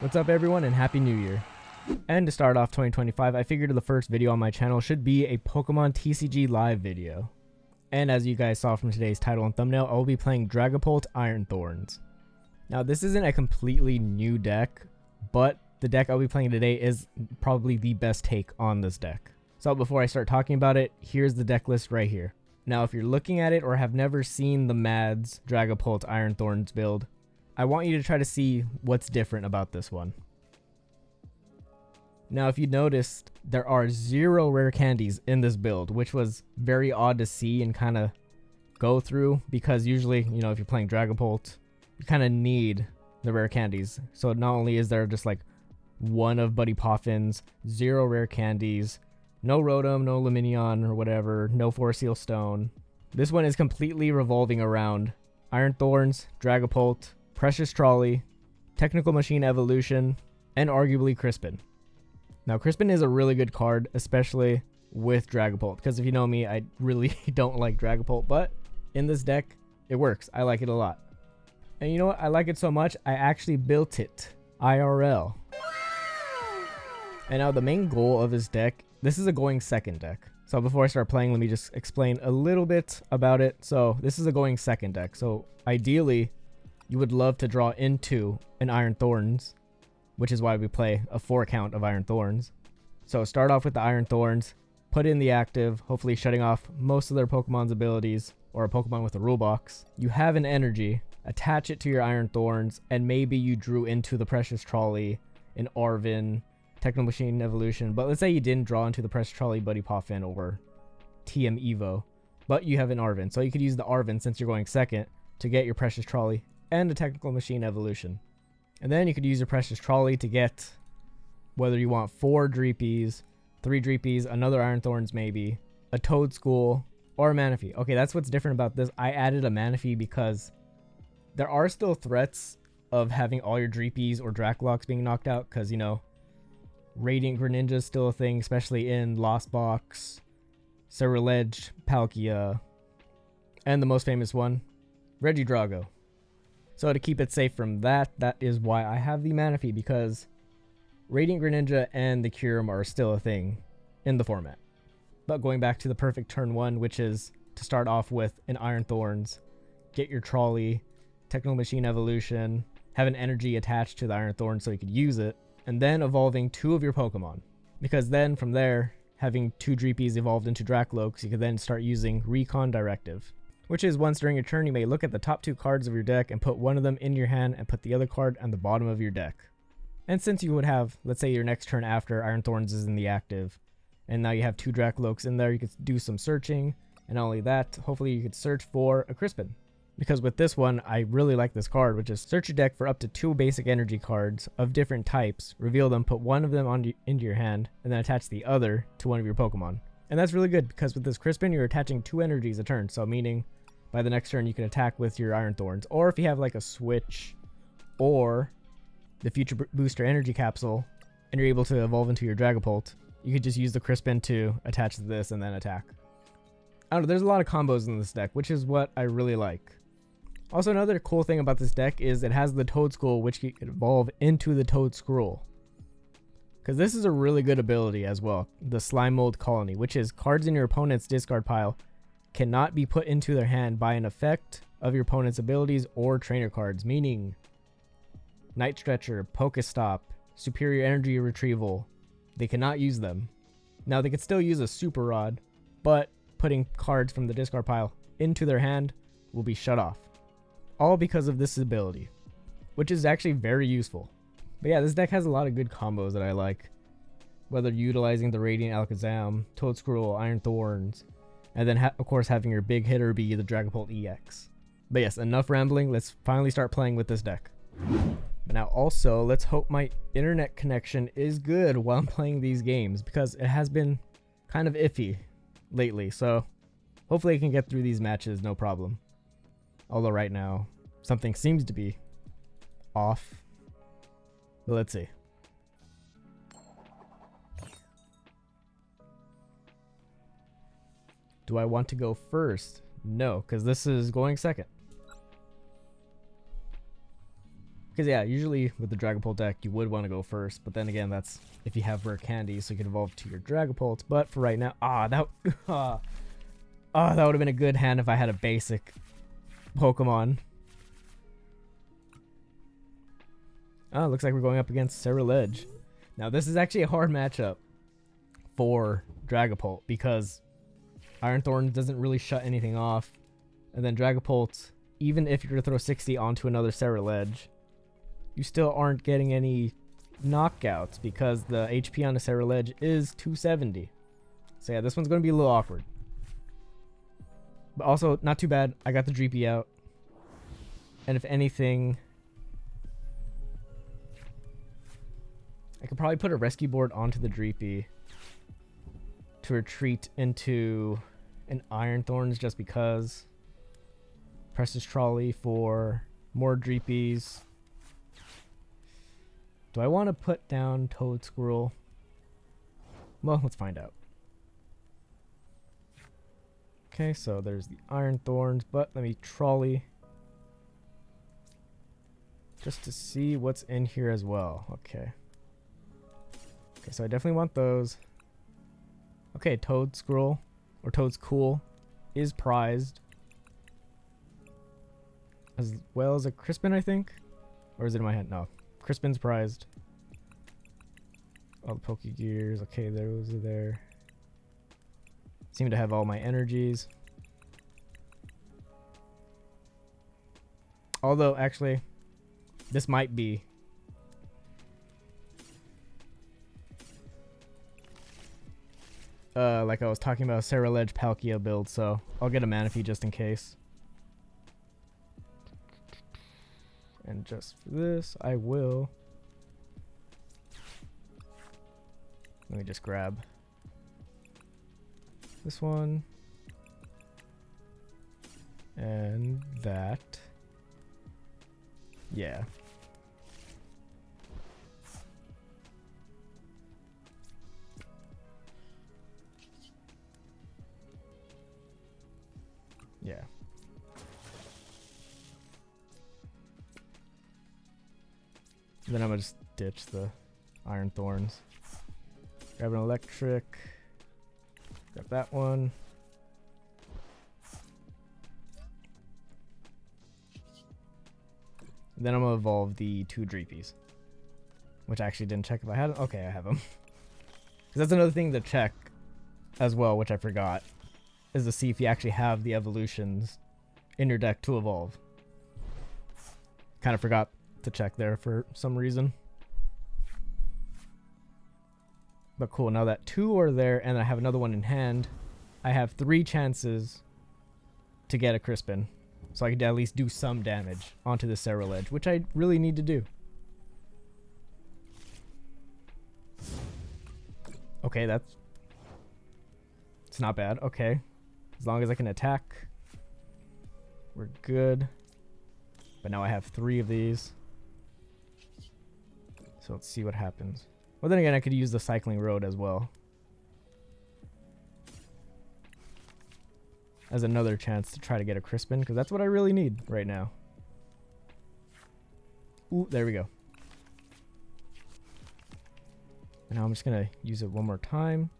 What's up everyone and Happy New Year. And to start off 2025, I figured the first video on my channel should be a Pokemon TCG live video. And as you guys saw from today's title and thumbnail, I will be playing Dragapult Iron Thorns. Now this isn't a completely new deck, but the deck I'll be playing today is probably the best take on this deck. So before I start talking about it, here's the deck list right here. Now if you're looking at it or have never seen the Mads Dragapult Iron Thorns build, I want you to try to see what's different about this one. Now if you noticed, there are 0 rare candies in this build, which was very odd to see and kind of go through, because usually, you know, if you're playing Dragapult, you kind of need the rare candies. So not only is there just like one of Buddy Poffin's, 0 rare candies, no Rotom, no Luminion or whatever, no Force Seal Stone. This one is completely revolving around Iron Thorns, Dragapult, Precious Trolley, Technical Machine Evolution, and arguably Crispin. Now Crispin is a really good card, especially with Dragapult, because if you know me, I really don't like Dragapult, but in this deck, it works. I like it a lot. And you know what? I like it so much, I actually built it IRL. And now the main goal of this deck, this is a going second deck. So before I start playing, let me just explain a little bit about it. So this is a going second deck. So ideally, you would love to draw into an Iron Thorns, which is why we play a 4 count of Iron Thorns. So start off with the Iron Thorns, put in the active, hopefully shutting off most of their Pokemon's abilities, or a Pokemon with a rule box. You have an energy, attach it to your Iron Thorns, and maybe you drew into the Precious Trolley, an Arven, Technical Machine Evolution. But let's say you didn't draw into the Precious Trolley, Buddy Poffin, or TM Evo, but you have an Arven. So you could use the Arven, since you're going second, to get your Precious Trolley and a Technical Machine Evolution. And then you could use your Precious Trolley to get whether you want 4 Dreepies, 3 Dreepies, another Iron Thorns maybe, a Toedscool, or a Manaphy. Okay, that's what's different about this. I added a Manaphy because there are still threats of having all your Dreepies or Draklooks being knocked out, because, you know, Radiant Greninja is still a thing, especially in Lost Box, Ceruledge, Palkia, and the most famous one, Regidrago. So to keep it safe from that, that is why I have the Manaphy, because Radiant Greninja and the Kyurem are still a thing in the format. But going back to the perfect turn 1, which is to start off with an Iron Thorns, get your Trolley, Technical Machine Evolution, have an energy attached to the Iron Thorns so you could use it, and then evolving 2 of your Pokemon. Because then from there, having 2 Dreepies evolved into Drakloaks, you could then start using Recon Directive, which is once during your turn you may look at the top 2 cards of your deck and put one of them in your hand and put the other card on the bottom of your deck. And since you would have, let's say your next turn after Iron Thorns is in the active, and now you have 2 Draklooks in there, you could do some searching, and not only that, hopefully you could search for a Crispin. Because with this one, I really like this card, which is search your deck for up to 2 basic energy cards of different types, reveal them, put one of them into your hand, and then attach the other to one of your Pokemon. And that's really good, because with this Crispin, you're attaching 2 energies a turn, so meaning by the next turn you can attack with your Iron Thorns, or if you have like a switch or the Future Booster Energy Capsule and you're able to evolve into your Dragapult, you could just use the Crispin to attach to this and then attack. I don't know, there's a lot of combos in this deck, which is what I really like. Also, another cool thing about this deck is it has the Toedscool, which can evolve into the Toedscruel, because this is a really good ability as well, the Slime Mold Colony, which is cards in your opponent's discard pile cannot be put into their hand by an effect of your opponent's abilities or trainer cards, meaning Night Stretcher, Pokestop, Superior Energy Retrieval. They cannot use them. Now they could still use a Super Rod, but putting cards from the discard pile into their hand will be shut off. All because of this ability, which is actually very useful. But yeah, this deck has a lot of good combos that I like, whether utilizing the Radiant Alakazam, Toedscruel, Iron Thorns, and then of course having your big hitter be the Dragapult EX. But yes, enough rambling, let's finally start playing with this deck. But now also, let's hope my internet connection is good while I'm playing these games, because it has been kind of iffy lately, so hopefully I can get through these matches no problem. Although right now, something seems to be off, but let's see. Do I want to go first? No, because this is going second. Because yeah, usually with the Dragapult deck, you would want to go first. But then again, that's if you have rare candy, so you can evolve to your Dragapult. But for right now, that would have been a good hand if I had a basic Pokemon. Looks like we're going up against Ceruledge. Now this is actually a hard matchup for Dragapult because Iron Thorns doesn't really shut anything off. And then Dragapult, even if you're to throw 60 onto another Ceruledge, you still aren't getting any knockouts because the HP on a Ceruledge is 270. So yeah, this one's going to be a little awkward. But also, not too bad. I got the Dreepy out. And if anything, I could probably put a rescue board onto the Dreepy to retreat into an Iron Thorns just because. Precious Trolley for more Dreepies. Do I want to put down Toedscruel? Well, let's find out. Okay, so there's the Iron Thorns, but let me Trolley just to see what's in here as well. Okay. Okay, so I definitely want those. Okay, Toedscruel or Toedscool is prized, as well as a Crispin, I think, or is it in my hand? No, Crispin's prized. All the Pokegears. Okay, those are there. Seem to have all my energies. Although, actually, this might be. Like I was talking about, Ceruledge Palkia build, so I'll get a Manaphy just in case. And just for this, I will. Let me just grab this one. And that. Yeah. Yeah. Then I'm gonna just ditch the Iron Thorns. Grab an electric. Grab that one. Then I'm gonna evolve the two Dreepies, which I actually didn't check if I had them. Okay, I have them. Because that's another thing to check as well, which I forgot, is to see if you actually have the evolutions in your deck to evolve. Kind of forgot to check there for some reason. But cool, now that two are there and I have another one in hand, I have 3 chances to get a Crispin. So I could at least do some damage onto the Ceruledge, which I really need to do. Okay, it's not bad. Okay. As long as I can attack, we're good. But now I have 3 of these. So let's see what happens. Well, then again, I could use the Cycling Road as well, as another chance to try to get a Crispin, because that's what I really need right now. Ooh, there we go. And now I'm just going to use it one more time.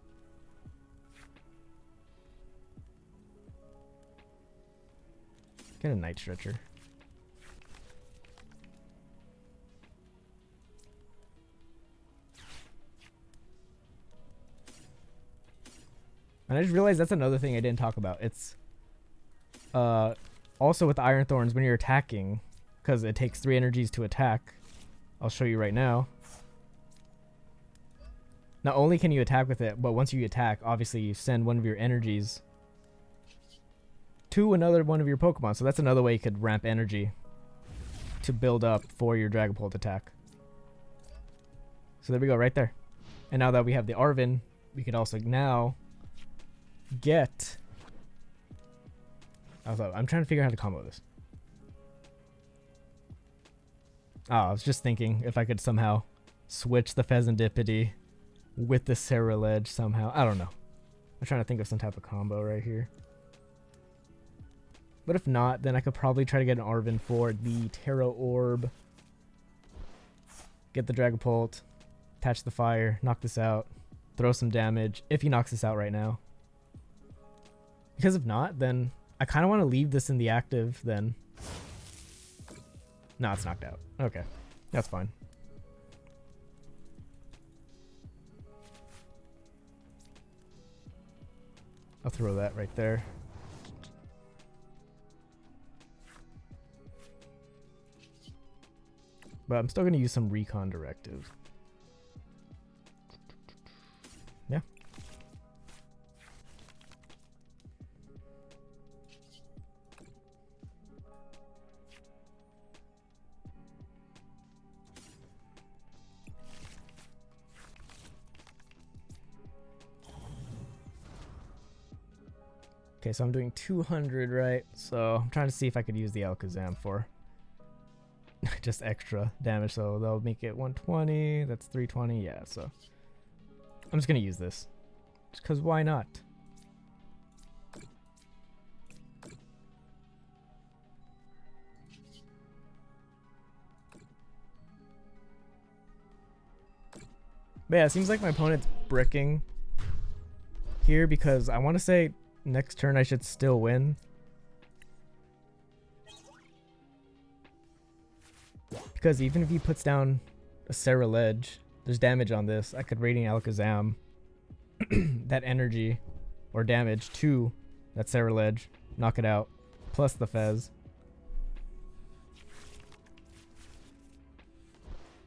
Get a Night Stretcher. And I just realized that's another thing I didn't talk about. It's also with the Iron Thorns, when you're attacking, because it takes 3 energies to attack. I'll show you right now. Not only can you attack with it, but once you attack, obviously you send one of your energies to another one of your Pokemon. So that's another way you could ramp energy to build up for your Dragapult attack. So there we go, right there. And now that we have the Arven, we could also now get. I'm trying to figure out how to combo this. I was just thinking if I could somehow switch the Pheasantipity with the Ceruledge somehow. I don't know. I'm trying to think of some type of combo right here. But if not, then I could probably try to get an Arven for the Tera Orb get the Dragapult, attach the fire, knock this out, throw some damage if he knocks this out right now. Because if not, then I kind of want to leave this in the active then. No, it's knocked out. Okay, that's fine. I'll throw that right there. But I'm still going to use some recon directives. Yeah. Okay, so I'm doing 200, right? So I'm trying to see if I could use the Alakazam for just extra damage. So that'll make it 120. That's 320. Yeah, so I'm just going to use this. Just because why not? But yeah, it seems like my opponent's bricking here because I want to say next turn I should still win. Because even if he puts down a Ceruledge, there's damage on this. I could Radiant Alakazam that energy or damage to that Ceruledge, knock it out, plus the Fez.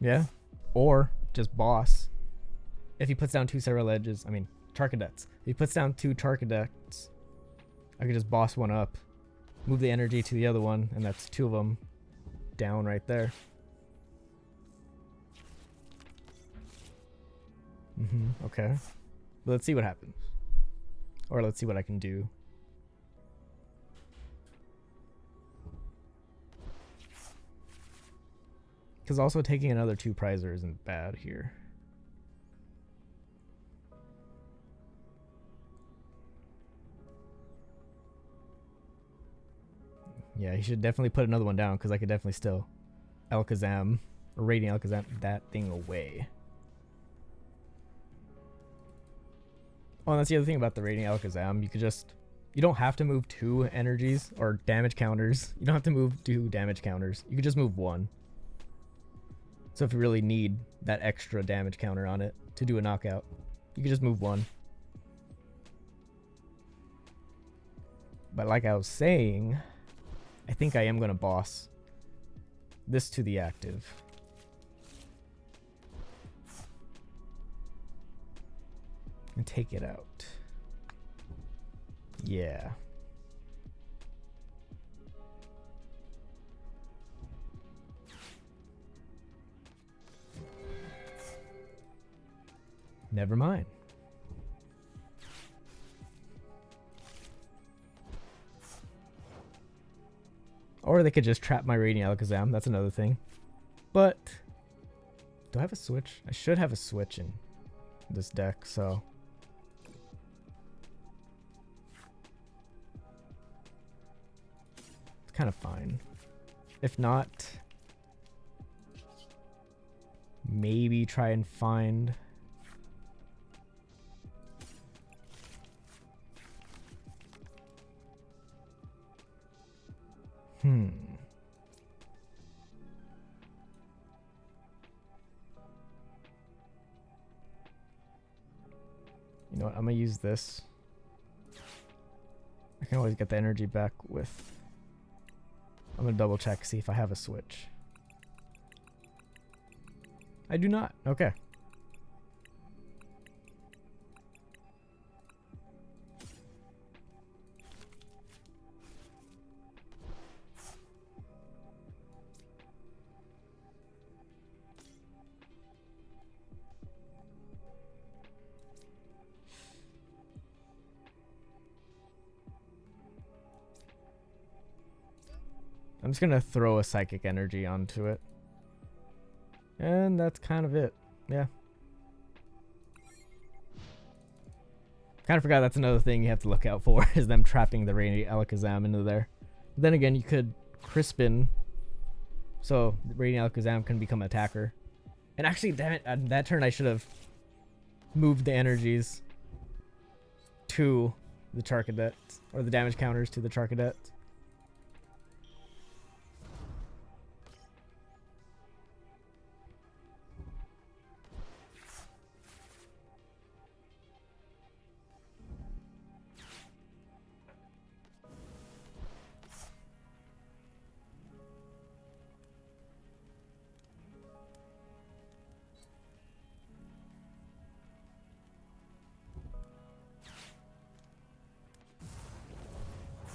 Yeah. Or just boss. If he puts down 2 Ceruledges, I mean Charcadets. If he puts down 2 Charcadets, I could just boss one up, move the energy to the other one, and that's 2 of them down right there. Okay. But let's see what happens. Or let's see what I can do. Because also taking another 2 Prizer isn't bad here. Yeah, he should definitely put another one down because I could definitely still Alakazam or Radiant Alakazam that thing away. Oh, and that's the other thing about the Radiant Alakazam. You don't have to move 2 energies or damage counters. You don't have to move 2 damage counters. You could just move 1. So if you really need that extra damage counter on it to do a knockout, you can just move 1. But like I was saying, I think I am going to boss this to the active. And take it out. Yeah. Never mind. Or they could just trap my Radiant Alakazam. That's another thing. But do I have a switch? I should have a switch in this deck, so it's kind of fine. If not, maybe try and find You know what? I'm gonna use this. I can always get the energy back with. I'm gonna double check, see if I have a switch. I do not. Okay. I'm just gonna throw a psychic energy onto it. And that's kind of it. Yeah. Kind of forgot that's another thing you have to look out for is them trapping the Radiant Alakazam into there. But then again, you could Crispin, so the Radiant Alakazam can become an attacker. And actually, damn it, that turn I should have moved the energies to the Charcadet, or the damage counters to the Charcadet.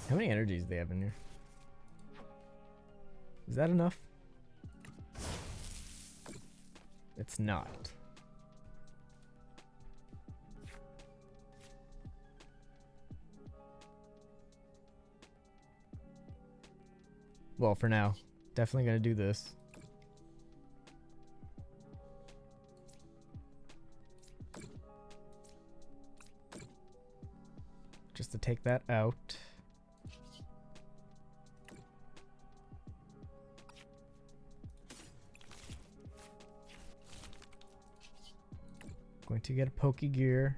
How many energies do they have in here? Is that enough? It's not. Well, for now. Definitely gonna do this. Just to take that out. Going to get a Pokegear.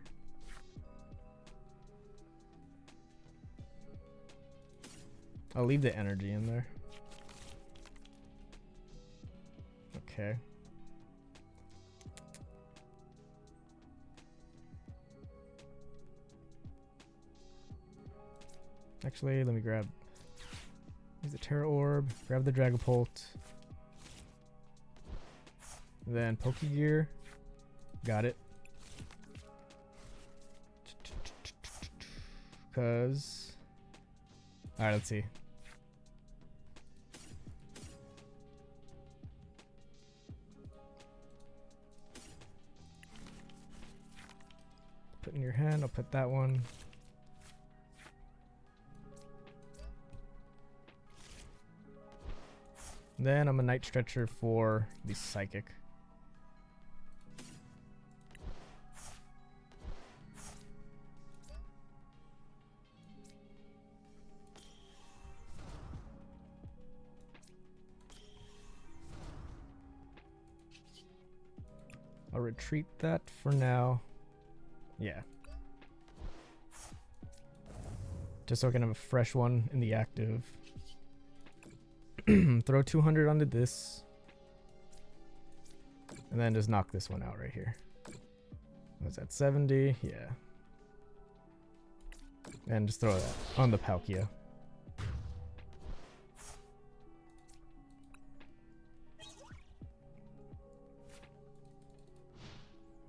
I'll leave the energy in there. Okay. Actually, let me grab. Use the Tera Orb. Grab the Dragapult. Then Pokegear. Got it. Cause. Alright, let's see. Put in your hand, I'll put that one. Then I'm a Night Stretcher for the Psychic. I'll retreat that for now. Yeah. Just so I can have a fresh one in the active. Throw 200 onto this. And then just knock this one out right here. What's that, 70? Yeah. And just throw that on the Palkia.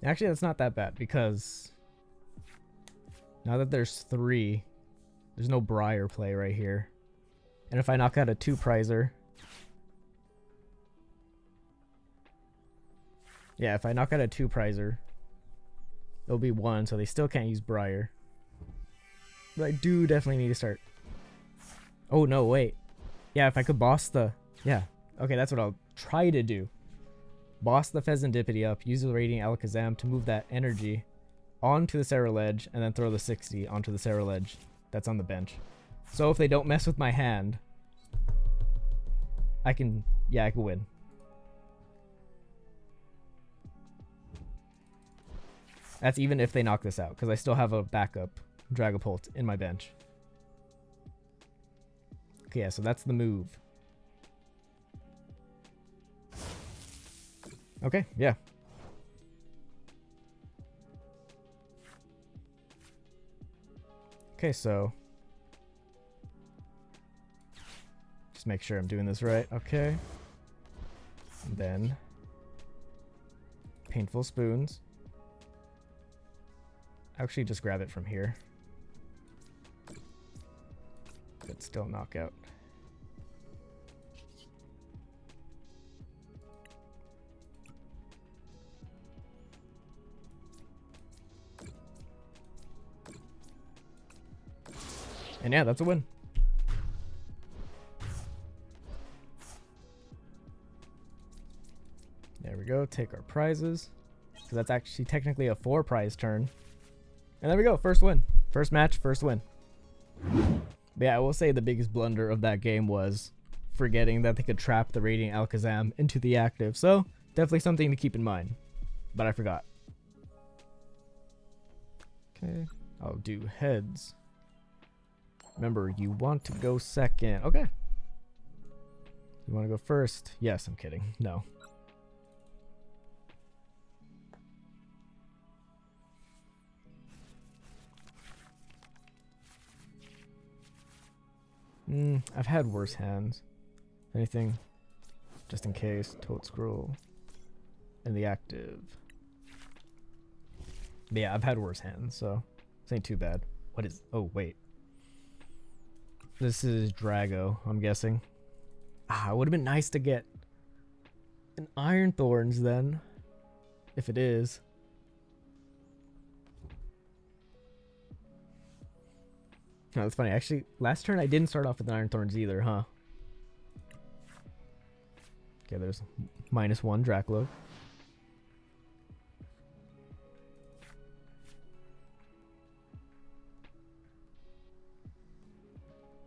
Actually, that's not that bad because now that there's 3, there's no Briar play right here. And if I knock out a 2-prizer, yeah, if I knock out a 2-prizer, it'll be 1, so they still can't use Briar. But I do definitely need to start. Oh no, wait. Yeah, if I could boss the, yeah, okay, that's what I'll try to do. Boss the Pheasantipity up, use the Radiant Alakazam to move that energy onto the Ceruledge, and then throw the 60 onto the Ceruledge that's on the bench. So if they don't mess with my hand, I can win. That's even if they knock this out, because I still have a backup Dragapult in my bench. Okay, yeah, so that's the move. Okay, yeah. Okay, so just make sure I'm doing this right. Okay. And then Painful Spoons. Actually, just grab it from here. But still knockout. And yeah, that's a win. There we go. Take our prizes. So that's actually technically a 4-prize turn. And there we go. First win. First match, first win. But yeah, I will say the biggest blunder of that game was forgetting that they could trap the Radiant Alakazam into the active. So definitely something to keep in mind. But I forgot. Okay, I'll do heads. Remember, you want to go second. Okay. You want to go first? Yes, I'm kidding. No. I've had worse hands. Anything? Just in case. Toedscruel. And the active. But yeah, I've had worse hands, so this ain't too bad. What is... Oh, wait. This is Drago, I'm guessing. Ah, it would have been nice to get an Iron Thorns then. If it is. No, that's funny. Actually, last turn I didn't start off with Iron Thorns either, huh? Okay, there's -1 Drakloak.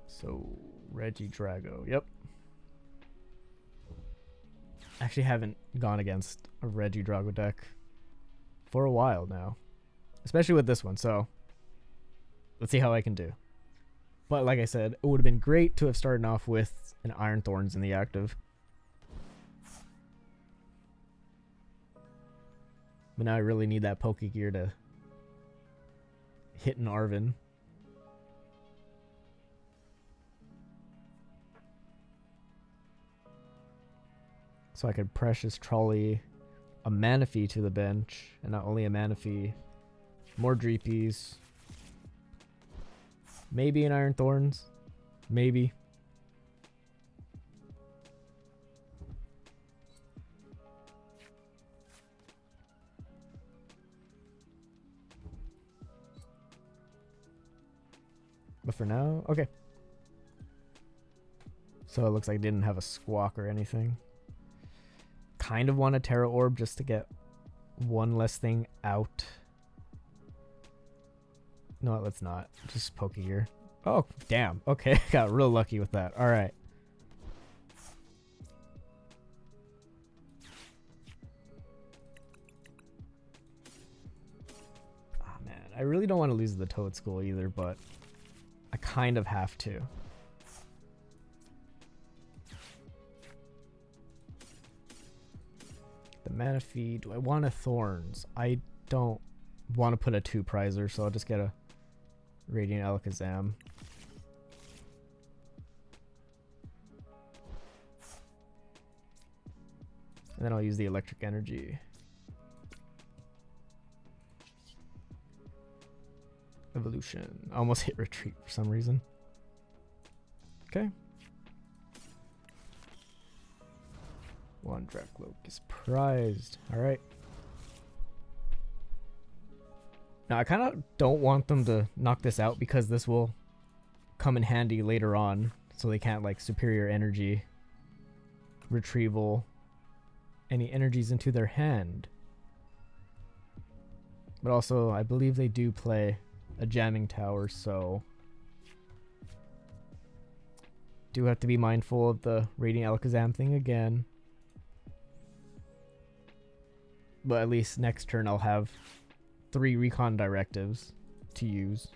So, Regidrago. Yep. Actually haven't gone against a Regidrago deck for a while now. Especially with this one, so let's see how I can do. But like I said, it would have been great to have started off with an Iron Thorns in the active. But now I really need that Pokegear to hit an Arven. So I could Precious Trolley a Manaphy to the bench. And not only a Manaphy, more Dreepies. Maybe an Iron Thorns. Maybe. But for now, okay. So it looks like I didn't have a Squawk or anything. Kind of want a Tera Orb just to get one less thing out. No, let's not. Just Pokegear. Oh, damn. Okay, got real lucky with that. All right. Ah, man. I really don't want to lose the Toedscool either, but I kind of have to. The Manaphy. Do I want a Thorns? I don't want to put a 2-prizer, so I'll just get a Radiant Alakazam. And then I'll use the electric energy. Evolution. I almost hit retreat for some reason. Okay. One Drakloak is prized. Alright. Now, I kind of don't want them to knock this out because this will come in handy later on. So they can't, like, superior energy, retrieval, any energies into their hand. But also, I believe they do play a jamming tower, so do have to be mindful of the Radiant Alakazam thing again. But at least next turn I'll have 3 recon directives to use.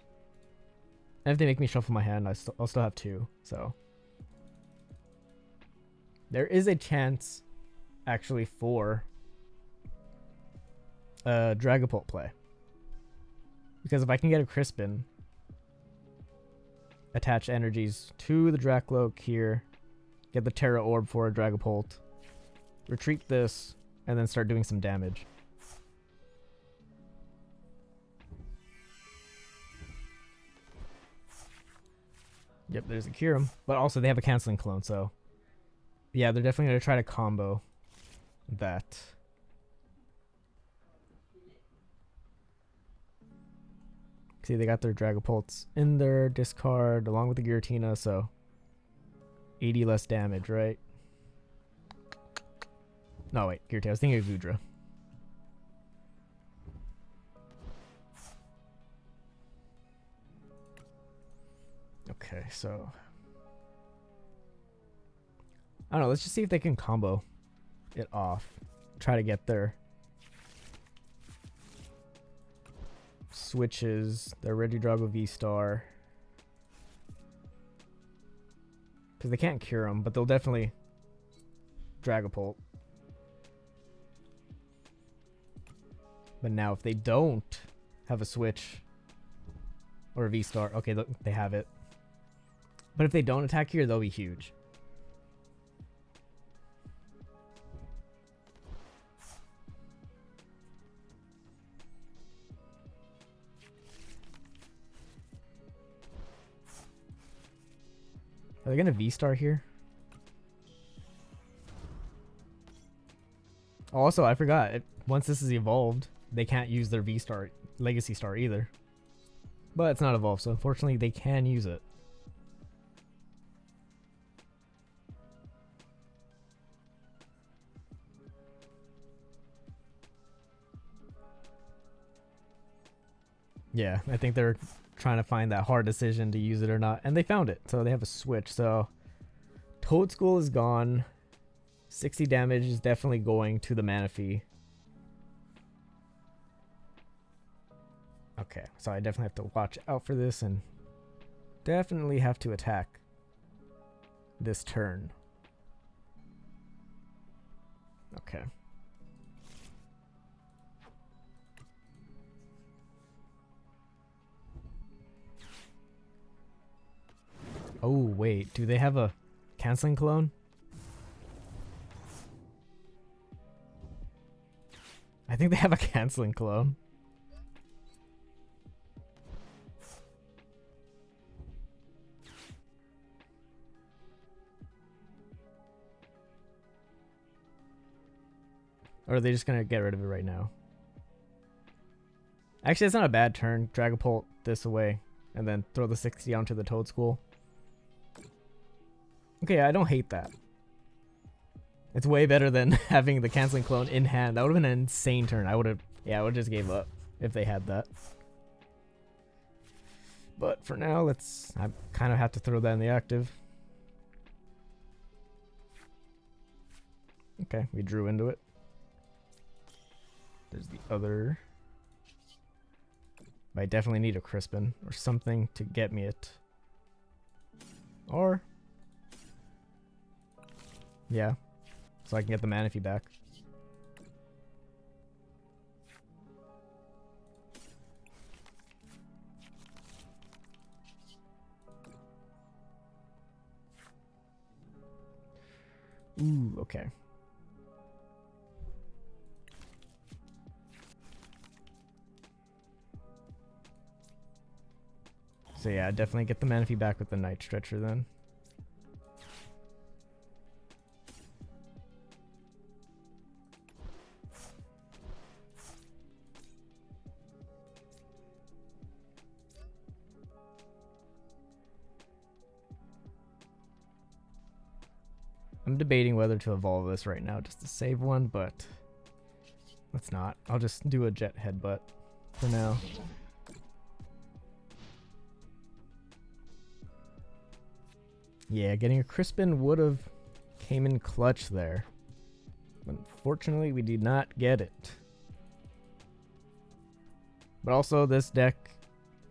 And if they make me shuffle my hand, I'll still have 2. So there is a chance actually for a Dragapult play. Because if I can get a Crispin, attach energies to the Drakloak here, get the Tera Orb for a Dragapult, retreat this, and then start doing some damage. Yep, there's a Kyurem. But also they have a canceling clone, so yeah, they're definitely going to try to combo that. See, they got their Dragapults in their discard along with the Giratina, so 80 less damage, right? No, wait, Giratina. I was thinking of Goodra. Okay, so I don't know. Let's just see if they can combo it off. try to get their switches, their Regidrago V-Star. Because they can't cure them, but they'll definitely Dragapult. But now if they don't have a switch or a V-Star, okay, they have it. But if they don't attack here, they'll be huge. Are they gonna V-Star here? Also, I forgot, once this is evolved, they can't use their V-Star, Legacy Star either. But it's not evolved, so unfortunately they can use it. Yeah, I think they're trying to find that hard decision to use it or not, and they found it, so they have a switch. So Toedscool is gone. 60 damage is definitely going to the Manaphy. Okay, so I definitely have to watch out for this and definitely have to attack this turn. Okay. Oh, wait. Do they have a canceling clone? I think they have a canceling clone. Or are they just going to get rid of it right now? Actually, it's not a bad turn. Dragapult this away and then throw the 60 onto the Toedscool. Okay, I don't hate that. It's way better than having the canceling clone in hand. That would have been an insane turn. I would have just gave up if they had that. But for now, I kind of have to throw that in the active. Okay, we drew into it. There's the other. I definitely need a Crispin or something to get me it. Or yeah, so I can get the Manaphy back. Ooh, okay. So yeah, definitely get the Manaphy back with the Night Stretcher then. I'm debating whether to evolve this right now just to save one, but let's not. I'll just do a Jet Headbutt for now. Yeah, getting a Crispin would have came in clutch there. Unfortunately, we did not get it. But also, this deck,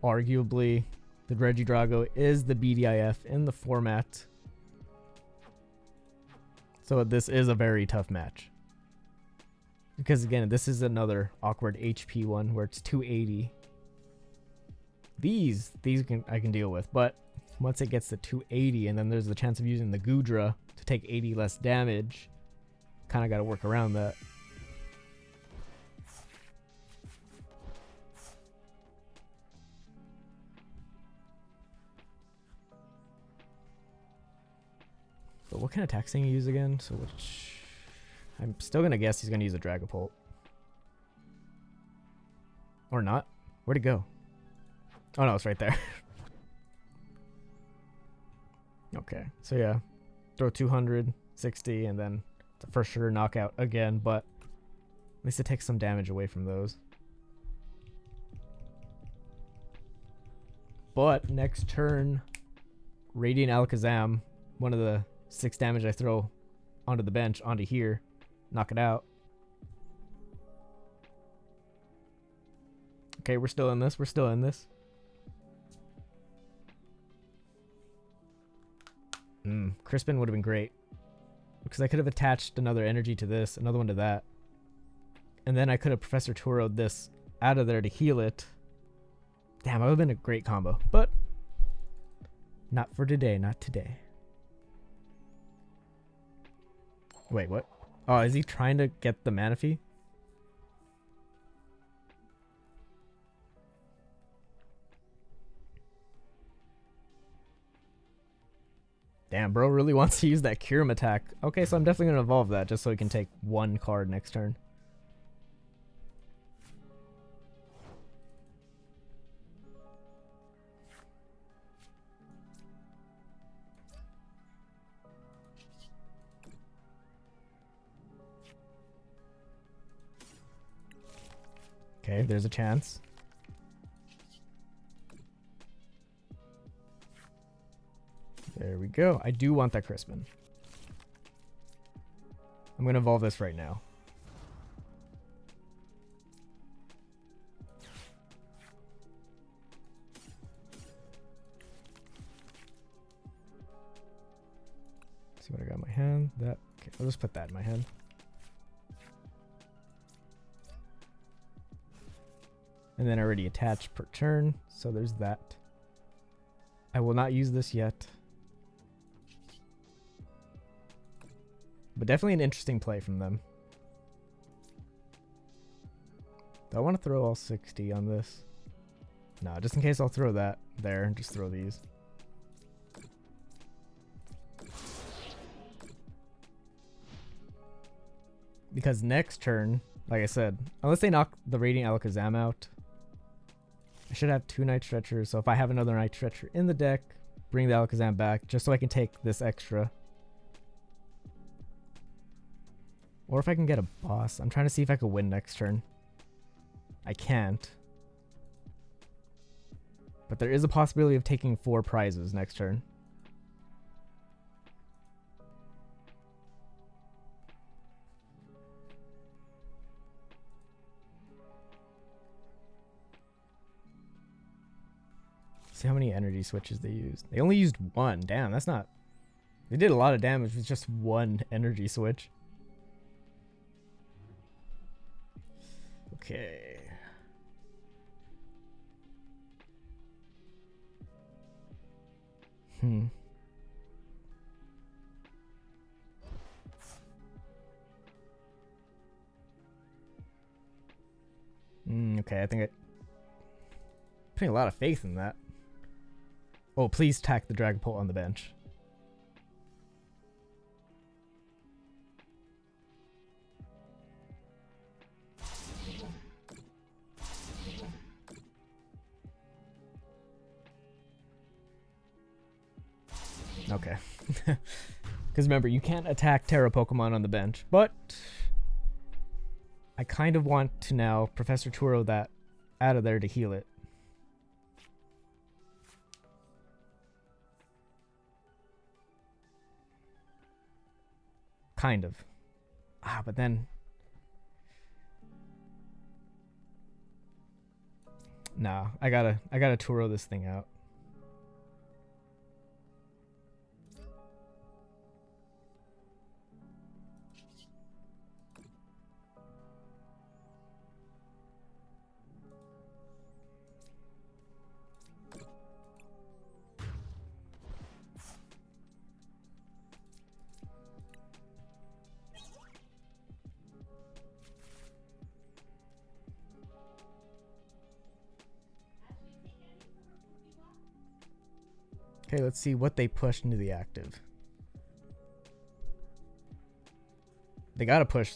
arguably, the Regidrago is the BDIF in the format. So this is a very tough match. Because again, this is another awkward HP one where it's 280. These I can deal with, but once it gets to 280 and then there's the chance of using the Gudra to take 80 less damage, kind of got to work around that. But what kind of attack thing you use again? So which I'm still gonna guess he's gonna use a Dragapult. Or not. Where'd it go? Oh no, it's right there. Okay, so yeah. Throw 260 and then it's a for sure knockout again, but at least it takes some damage away from those. But next turn, Radiant Alakazam, one of the 6 damage I throw onto the bench, onto here, knock it out. Okay, we're still in this. We're still in this. Crispin would have been great. Because I could have attached another energy to this, another one to that. And then I could have Professor Turo'd this out of there to heal it. Damn, that would have been a great combo. But not for today, not today. Wait, what? Oh, is he trying to get the Manaphy? Damn, bro really wants to use that Kyurem attack. Okay, so I'm definitely going to evolve that just so he can take one card next turn. Okay, there's a chance. There we go. I do want that Crispin. I'm going to evolve this right now. See what I got in my hand. That. Okay, I'll just put that in my hand. And then I already attached per turn, so there's that. I will not use this yet. But definitely an interesting play from them. Do I want to throw all 60 on this? No, just in case I'll throw that there and just throw these. Because next turn, like I said, unless they knock the Radiant Alakazam out, I should have 2 Night Stretchers. So if I have another Night Stretcher in the deck, bring the Alakazam back just so I can take this extra. Or if I can get a boss. I'm trying to see if I could win next turn. I can't. But there is a possibility of taking 4 prizes next turn. See how many energy switches they used. They only used 1. Damn, that's not... They did a lot of damage with just 1 energy switch. Okay. Okay, I think I'm putting a lot of faith in that. Oh, please tack the Dragapult on the bench. Okay. Because remember, you can't attack Tera Pokemon on the bench, but I kind of want to now Professor Turo that out of there to heal it. Kind of. But then... Nah, I gotta Turo this thing out. Okay, let's see what they pushed into the active. They gotta push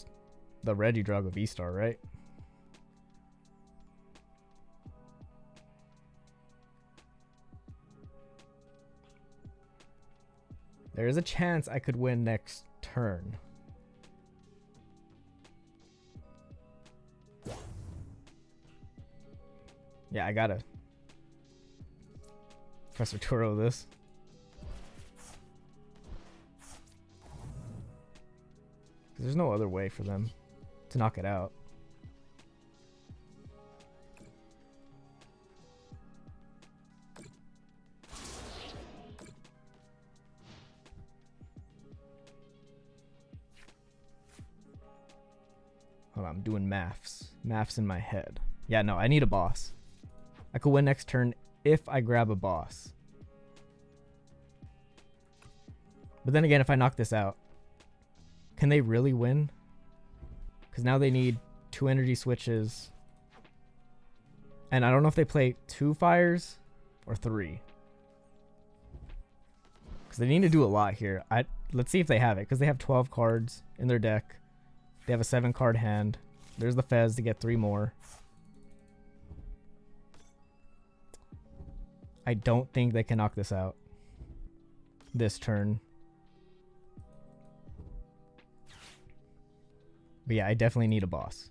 the Regidrago V-Star, right? There is a chance I could win next turn. Yeah, I gotta Professor Turo this. Because there's no other way for them to knock it out. I'm doing maths in my head. Yeah, no, I need a boss. I could win next turn if I grab a boss. But then again, if I knock this out, can they really win? Because now they need 2 energy switches. And I don't know if they play 2 fires or 3. Because they need to do a lot here. Let's see if they have it. Because they have 12 cards in their deck. They have a 7-card hand. There's the Fez to get 3 more. I don't think they can knock this out this turn. But yeah, I definitely need a boss.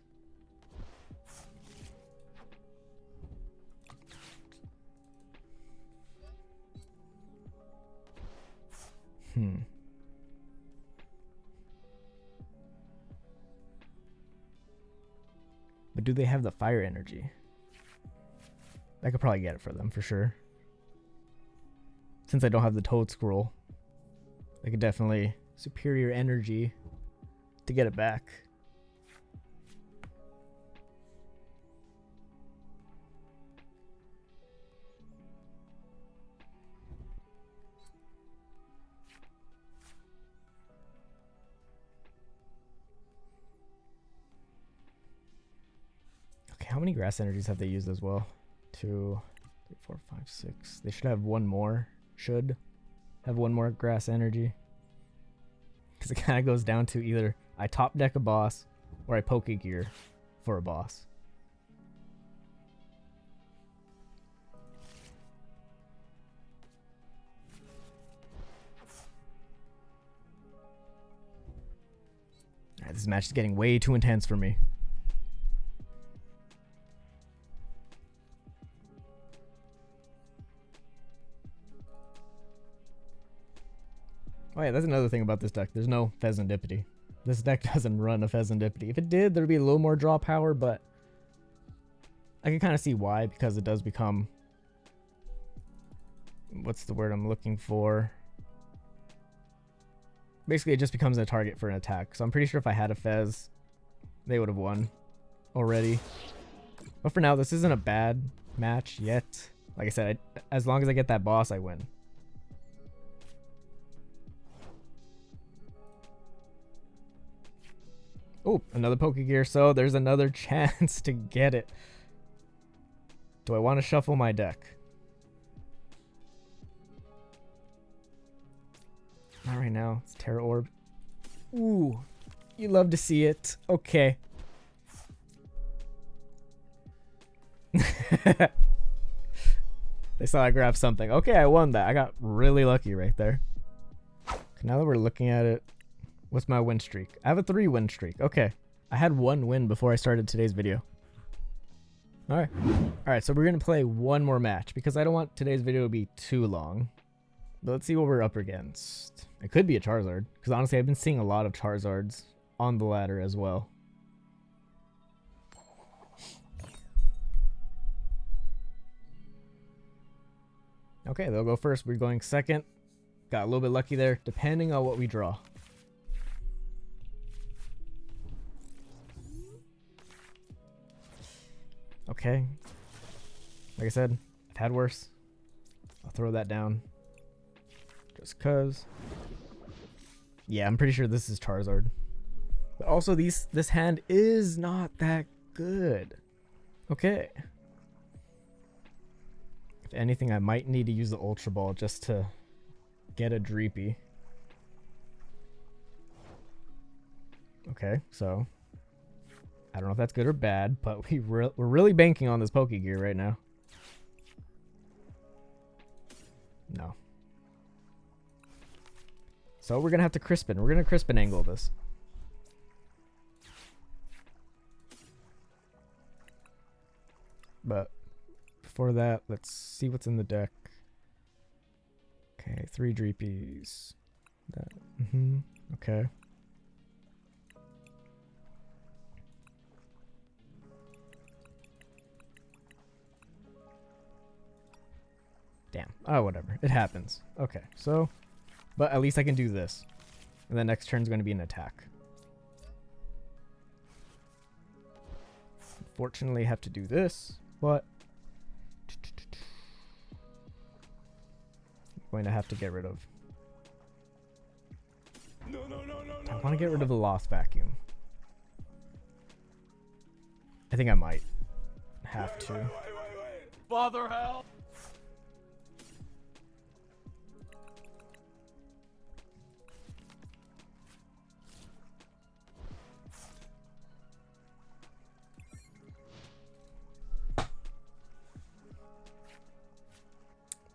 But do they have the fire energy? I could probably get it for them for sure. Since I don't have the Toedscruel, they could definitely superior energy to get it back. How many grass energies have they used as well? 2, 3, 4, 5, 6. They should have one more. Should have one more grass energy. Because it kind of goes down to either I top deck a boss or I Pokegear for a boss. Alright, this match is getting way too intense for me. Oh yeah, that's another thing about this deck. There's no Pheasantipity. This deck doesn't run a Pheasantipity. If it did, there'd be a little more draw power, but I can kind of see why, because it does become... What's the word I'm looking for? Basically, it just becomes a target for an attack. So I'm pretty sure if I had a Fez, they would have won already. But for now, this isn't a bad match yet. Like I said, as long as I get that boss, I win. Oh, another Pokegear, so there's another chance to get it. Do I want to shuffle my deck? Not right now. It's Tera Orb. Ooh, you love to see it. Okay. They saw I grabbed something. Okay, I won that. I got really lucky right there. Okay, now that we're looking at it, what's my win streak? I have a 3 win streak. Okay. I had 1 win before I started today's video. Alright. Alright, so we're going to play one more match because I don't want today's video to be too long. But let's see what we're up against. It could be a Charizard, because honestly I've been seeing a lot of Charizards on the ladder as well. Okay, they'll go first. We're going second. Got a little bit lucky there, depending on what we draw. Okay. Like I said, I've had worse. I'll throw that down. Just cause. Yeah, I'm pretty sure this is Charizard. But also this hand is not that good. Okay. If anything, I might need to use the Ultra Ball just to get a Dreepy. Okay, so I don't know if that's good or bad, but we're really banking on this Pokegear right now. No. So we're gonna have to Crispin. We're gonna Crispin angle this. But before that, let's see what's in the deck. Okay, 3 Dreepies. That. Okay. Damn. Oh, whatever. It happens. Okay, so... But at least I can do this. And the next turn's going to be an attack. unfortunately have to do this, but I'm going to have to get rid of. I want to get rid of the Lost Vacuum. I think I might have to. Father, help!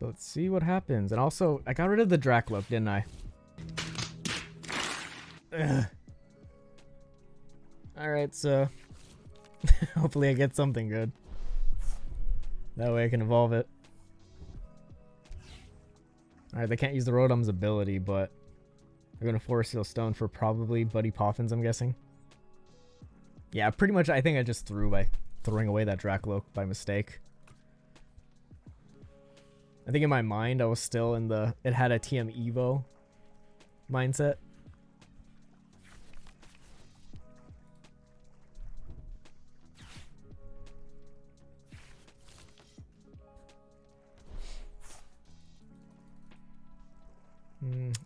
Let's see what happens. And also, I got rid of the Drakloak, didn't I? Alright, so hopefully I get something good. That way I can evolve it. Alright, they can't use the Rotom's ability, but they're going to Force Seal Stone for probably Buddy Poffins, I'm guessing. Yeah, pretty much I think I just threw by throwing away that Drakloak by mistake. I think in my mind I was still in the it had a TM Evo mindset.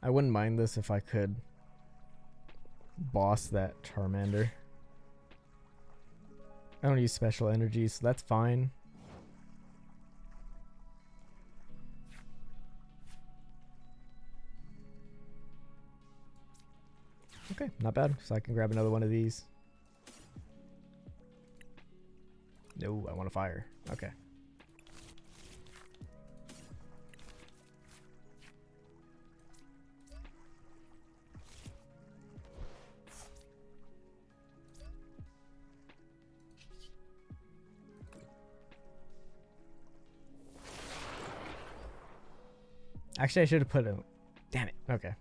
I wouldn't mind this if I could boss that Charmander. I don't use special energy, so that's fine. Okay, not bad. So I can grab another one of these. No, I want to fire. Okay. Actually, I should have put a... Damn it. Okay.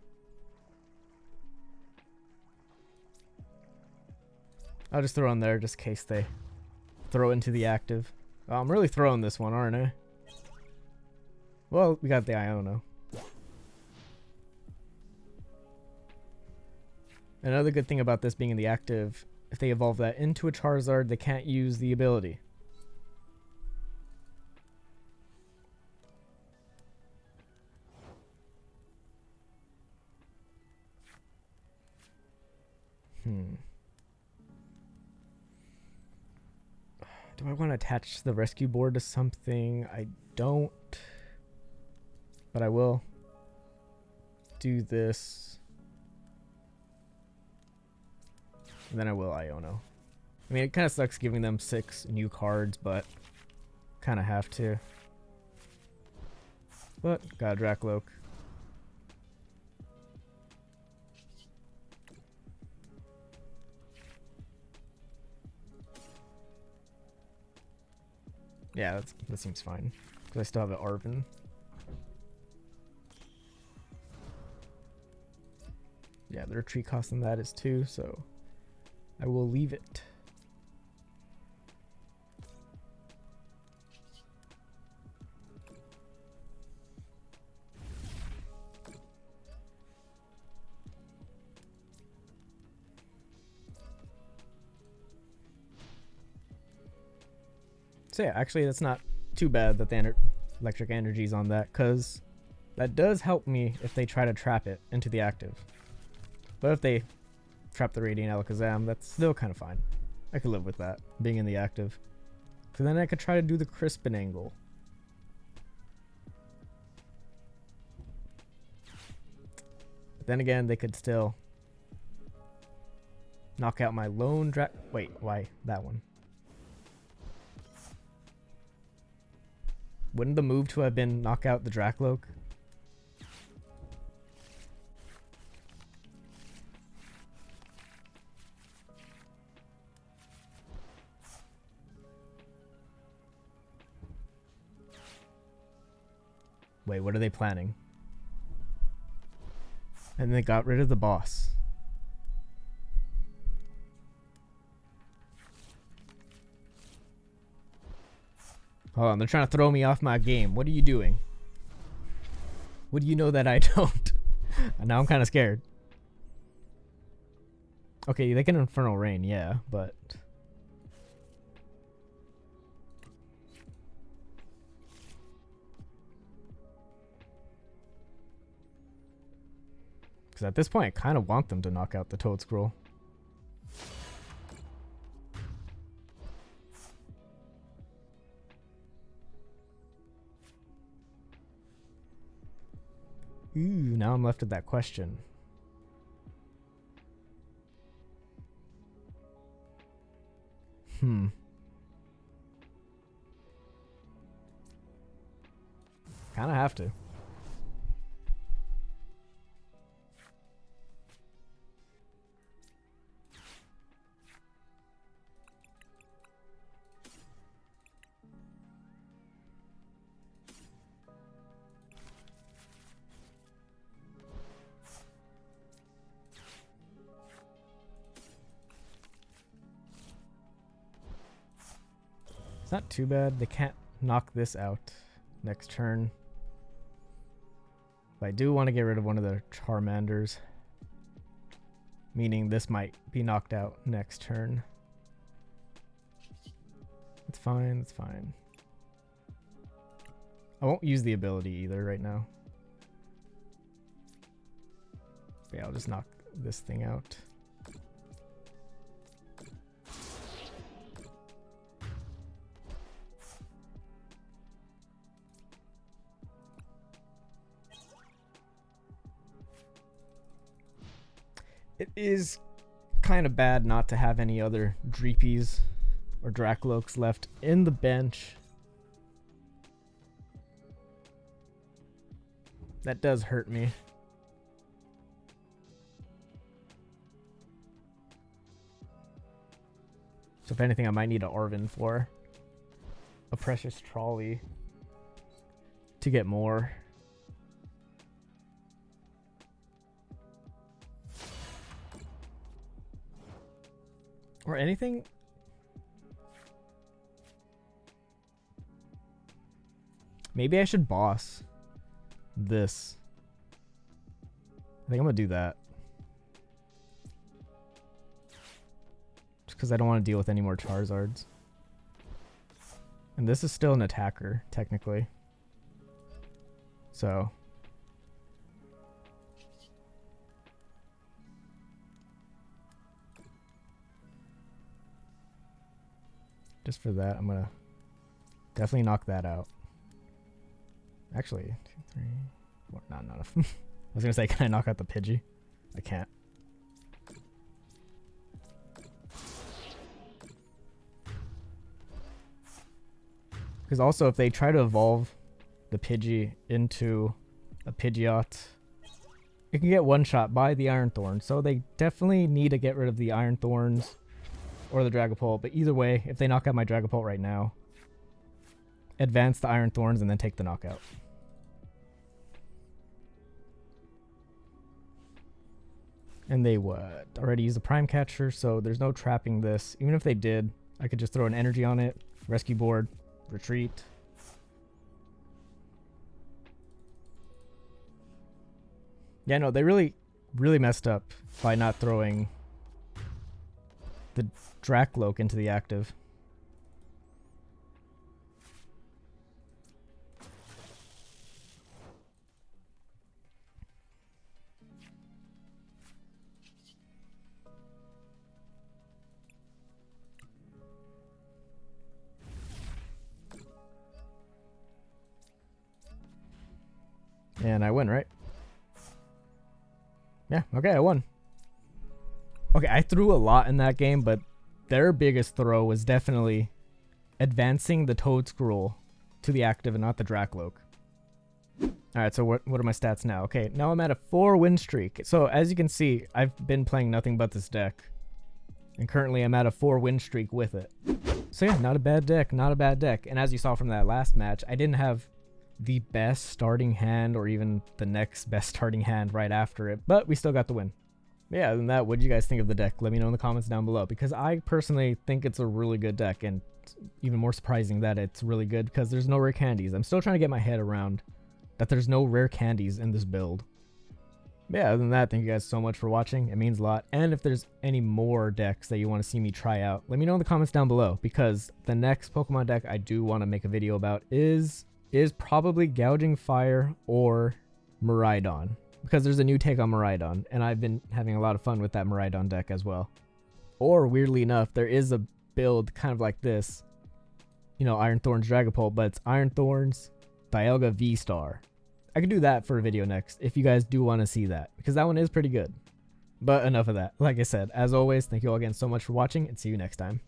I'll just throw in there just in case they throw into the active. Oh, I'm really throwing this one, aren't I? Well, we got the Iono. Another good thing about this being in the active, if they evolve that into a Charizard, they can't use the ability. Do I want to attach the rescue board to something? I don't. But I will do this. And then I will Iono. I mean, it kind of sucks giving them 6 new cards, but kind of have to. But got a Drakloak. Yeah, that seems fine. Because I still have an Arven. Yeah, the retreat cost on that is 2, so I will leave it. So yeah, actually that's not too bad that the electric energy's on that, because that does help me if they try to trap it into the active. But if they trap the Radiant Alakazam, that's still kind of fine. I could live with that, being in the active. So then I could try to do the Crispin angle. But then again, they could still knock out my lone Wait, why that one? Wouldn't the move to have been knock out the Drakloak? Wait, what are they planning? And they got rid of the boss. Hold on, they're trying to throw me off my game. What are you doing? What do you know that I don't? Now I'm kind of scared. Okay, they can Infernal Rain, yeah, but... Because at this point, I kind of want them to knock out the Toedscruel. Ooh, now I'm left with that question. Kind of have to. It's not too bad. They can't knock this out next turn. But I do want to get rid of one of the Charmanders. Meaning this might be knocked out next turn. It's fine, it's fine. I won't use the ability either right now. Yeah, I'll just knock this thing out. It is kind of bad not to have any other Dreepies or Draklokes left in the bench. That does hurt me. So if anything, I might need an Arven for a Precious Trolley to get more. Or anything. Maybe I should boss this. I think I'm gonna do that. Just because I don't want to deal with any more Charizards. And this is still an attacker, technically. So. Just for that, I'm gonna definitely knock that out. Actually, 2, 3, 4, not enough. I was gonna say, can I knock out the Pidgey? I can't. Because also, if they try to evolve the Pidgey into a Pidgeot, it can get one-shot by the Iron Thorns. So they definitely need to get rid of the Iron Thorns or the Dragapult. But either way, if they knock out my Dragapult right now, advance the Iron Thorns and then take the knockout. And they would already use the Prime Catcher, so there's no trapping this. Even if they did, I could just throw an energy on it, rescue board, retreat. Yeah, no, they really messed up by not throwing the Drakloak into the active. And I win, right? Yeah, okay, I won. Okay, I threw a lot in that game, but their biggest throw was definitely advancing the Toedscruel to the active and not the Drakloak. Alright, so what are my stats now? Okay, now I'm at a 4-win streak. So as you can see, I've been playing nothing but this deck. And currently I'm at a 4-win streak with it. So yeah, not a bad deck, not a bad deck. And as you saw from that last match, I didn't have the best starting hand or even the next best starting hand right after it, but we still got the win. Yeah, other than that, what do you guys think of the deck? Let me know in the comments down below, because I personally think it's a really good deck, and even more surprising that it's really good because there's no rare candies. I'm still trying to get my head around that there's no rare candies in this build. But yeah, other than that, thank you guys so much for watching. It means a lot. And if there's any more decks that you want to see me try out, let me know in the comments down below, because the next Pokemon deck I do want to make a video about is probably Gouging Fire or Miraidon. because there's a new take on Miraidon, and I've been having a lot of fun with that Miraidon deck as well. Or, weirdly enough, there is a build kind of like this. You know, Iron Thorns Dragapult, but it's Iron Thorns, Dialga V-Star. I could do that for a video next if you guys do want to see that, because that one is pretty good. But enough of that. Like I said, as always, thank you all again so much for watching, and see you next time.